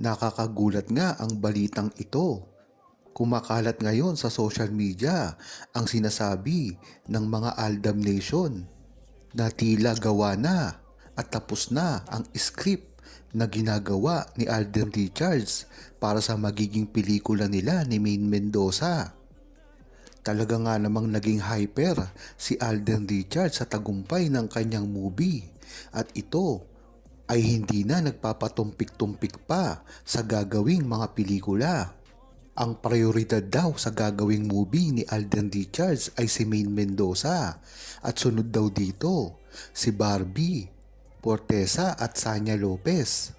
Nakakagulat nga ang balitang ito. Kumakalat ngayon sa social media ang sinasabi ng mga Aldab Nation na tila gawa na at tapos na ang script na ginagawa ni Alden Richards para sa magiging pelikula nila ni Maine Mendoza. Talaga nga namang naging hyper si Alden Richards sa tagumpay ng kanyang movie at ito ay hindi na nagpapatumpik-tumpik pa sa gagawing mga pelikula. Ang prioridad daw sa gagawing movie ni Alden Richards ay si Maine Mendoza at sunod daw dito si Barbie, Fortesa at Sanya Lopez.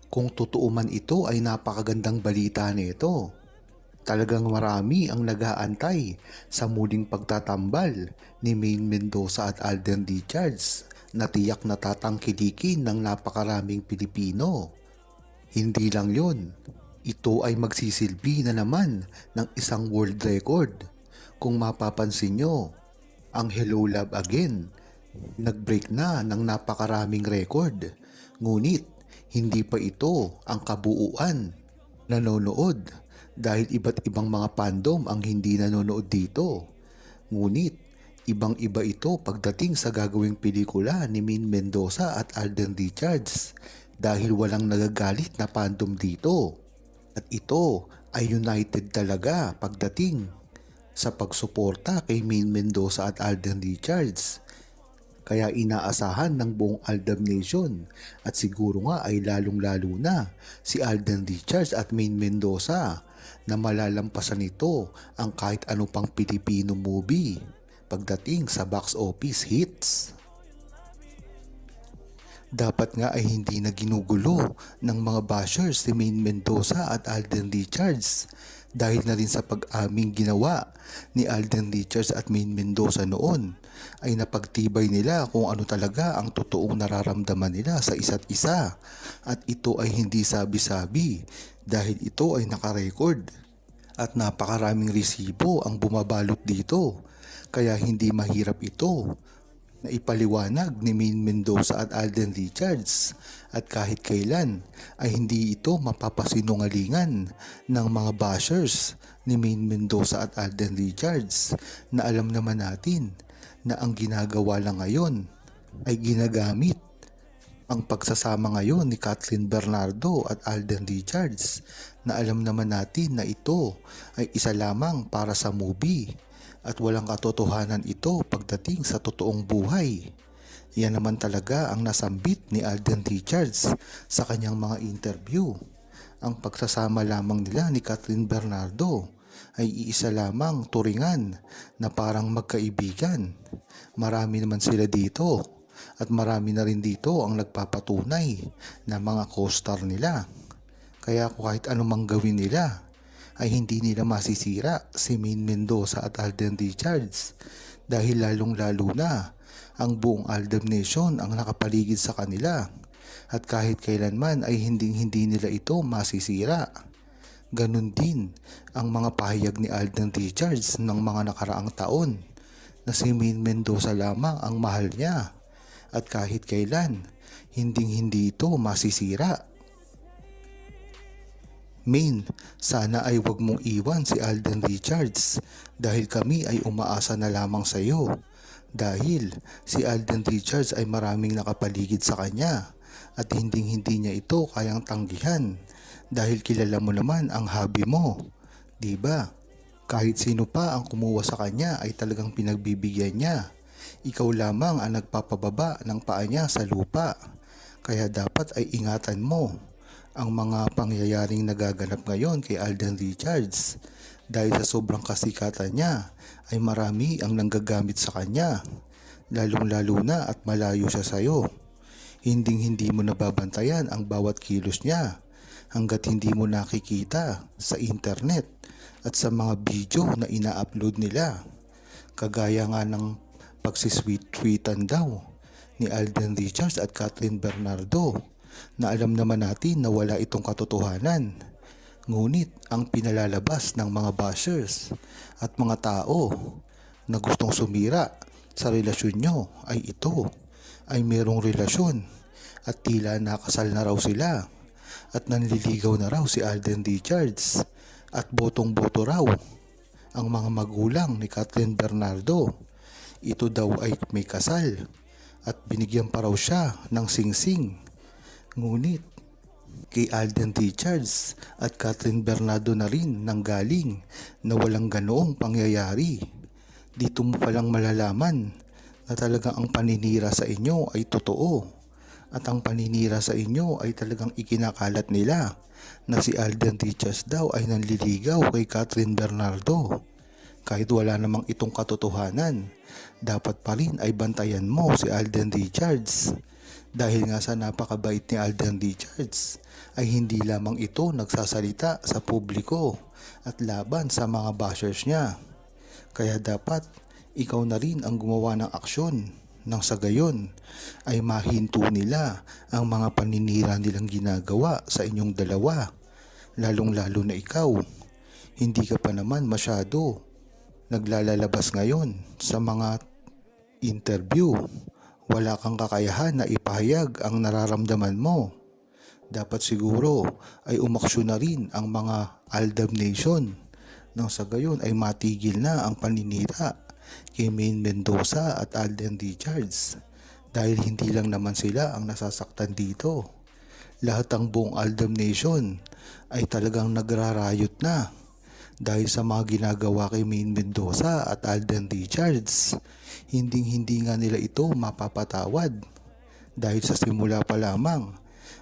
Kung totoo man ito ay napakagandang balita nito. Talagang marami ang nag-aantay sa muling pagtatambal ni Maine Mendoza at Alden Richards na tiyak na tatangkilikin ng napakaraming Pilipino. Hindi lang yon, ito ay magsisilbi na naman ng isang world record. Kung mapapansin nyo, ang Hello Love Again, nag-break na ng napakaraming record. Ngunit hindi pa ito ang kabuuan nanonood dahil iba't ibang mga fandom ang hindi nanonood dito. Ngunit ibang-iba ito pagdating sa gagawing pelikula ni Maine Mendoza at Alden Richards dahil walang nagagalit na fandom dito. At ito ay united talaga pagdating sa pagsuporta kay Maine Mendoza at Alden Richards. Kaya inaasahan ng buong Aldab Nation at siguro nga ay lalong-lalo na si Alden Richards at Maine Mendoza na malalampasan nito ang kahit ano pang Pilipino movie pagdating sa box office hits. Dapat nga ay hindi na ginugulo ng mga bashers si Maine Mendoza at Alden Richards dahil na rin sa pag-aming ginawa ni Alden Richards at Maine Mendoza noon ay napagtibay nila kung ano talaga ang totoong nararamdaman nila sa isa't isa at ito ay hindi sabi-sabi dahil ito ay nakarecord at napakaraming resibo ang bumabalot dito kaya hindi mahirap ito na ipaliwanag ni Maine Mendoza at Alden Richards at kahit kailan ay hindi ito mapapasinungalingan ng mga bashers ni Maine Mendoza at Alden Richards na alam naman natin na ang ginagawa lang ngayon ay ginagamit ang pagsasama ngayon ni Kathleen Bernardo at Alden Richards na alam naman natin na ito ay isa lamang para sa movie at walang katotohanan ito pagdating sa totoong buhay. Yan naman talaga ang nasambit ni Alden Richards sa kanyang mga interview. Ang pagsasama lamang nila ni Kathleen Bernardo ay iisa lamang turingan na parang magkaibigan. Marami naman sila dito at marami na rin dito ang nagpapatunay na mga co-star nila. Kaya kahit anumang gawin nila ay hindi nila masisira si Maine Mendoza at Alden Richards dahil lalong-lalo na ang buong Aldab Nation ang nakapaligid sa kanila at kahit kailanman ay hindi nila ito masisira. Ganon din ang mga pahayag ni Alden Richards ng mga nakaraang taon na si Maine Mendoza lamang ang mahal niya at kahit kailan hindi ito masisira. Maine, sana ay wag mong iwan si Alden Richards dahil kami ay umaasa na lamang sa iyo. Dahil si Alden Richards ay maraming nakapaligid sa kanya at hindi niya ito kayang tanggihan dahil kilala mo naman ang hobby mo, di ba? Kahit sino pa ang kumuha sa kanya ay talagang pinagbibigyan niya. Ikaw lamang ang nagpapababa ng paa niya sa lupa. Kaya dapat ay ingatan mo ang mga pangyayaring nagaganap ngayon kay Alden Richards dahil sa sobrang kasikatan niya ay marami ang nanggagamit sa kanya lalong-lalo na at malayo siya sa iyo. Hindi mo nababantayan ang bawat kilos niya hanggat hindi mo nakikita sa internet at sa mga video na ina-upload nila. Kagaya nga ng pagsisweet-tweetan daw ni Alden Richards at Kathleen Bernardo na alam naman natin na wala itong katotohanan. Ngunit ang pinalalabas ng mga bashers at mga tao na gustong sumira sa relasyon nyo ay ito ay merong relasyon at tila nakasal na raw sila at nanliligaw na raw si Alden Richards at botong-boto raw ang mga magulang ni Catherine Bernardo. Ito daw ay may kasal at binigyan pa raw siya ng singsing. Ngunit kay Alden Richards at Catherine Bernardo na rin nanggaling na walang ganoong pangyayari. Dito mo palang malalaman na talagang ang paninira sa inyo ay totoo at ang paninira sa inyo ay talagang ikinakalat nila na si Alden Richards daw ay nanliligaw kay Catherine Bernardo. Kahit wala namang itong katotohanan, dapat pa rin ay bantayan mo si Alden Richards. Dahil nga sa napakabait ni Alden Richards, ay hindi lamang ito nagsasalita sa publiko at laban sa mga bashers niya. Kaya dapat ikaw na rin ang gumawa ng aksyon nang sa gayon ay mahinto nila ang mga paninira nilang ginagawa sa inyong dalawa. Lalong-lalo na ikaw, hindi ka pa naman masyado naglalalabas ngayon sa mga interview. Wala kang kakayahan na ipahayag ang nararamdaman mo. Dapat siguro ay umaksyon na rin ang mga Aldab Nation nang sa gayon ay matigil na ang paninira kay Maine Mendoza at Alden Richards dahil hindi lang naman sila ang nasasaktan dito. Lahat ng buong Aldab Nation ay talagang nagrarayot na dahil sa mga ginagawa kay Maine Mendoza at Alden Richards. Hindi nga nila ito mapapatawad dahil sa simula pa lamang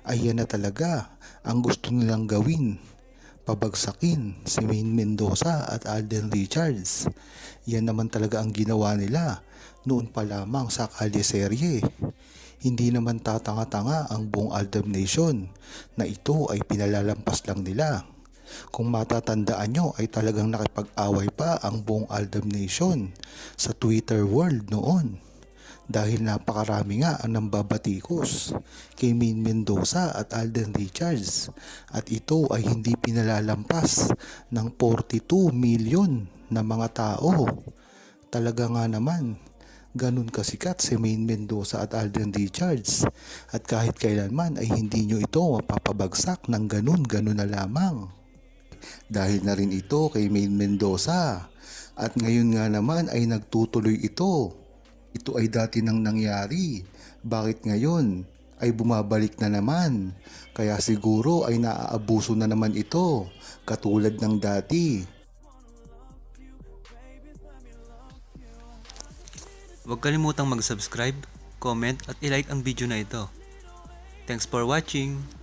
ay yan na talaga ang gusto nilang gawin. Pabagsakin si Maine Mendoza at Alden Richards. Yan naman talaga ang ginawa nila noon pa lamang sa kalyeserye. Hindi naman tatanga-tanga ang buong Aldab Nation na ito ay pinalalampas lang nila. Kung matatandaan nyo ay talagang nakipag-away pa ang buong Aldab Nation sa Twitter world noon. Dahil napakarami nga ang nambabatikos kay Maine Mendoza at Alden Richards at ito ay hindi pinalalampas ng 42 million na mga tao. Talaga nga naman, ganun kasikat si Maine Mendoza at Alden Richards at kahit kailanman ay hindi nyo ito mapapabagsak ng ganun na lamang. Dahil na rin ito kay Maine Mendoza at ngayon nga naman ay nagtutuloy ito. Ito ay dati nang nangyari. Bakit ngayon ay bumabalik na naman? Kaya siguro ay naaabuso na naman ito katulad ng dati. Huwag kalimutang mag-subscribe, comment at ilike ang video na ito. Thanks for watching!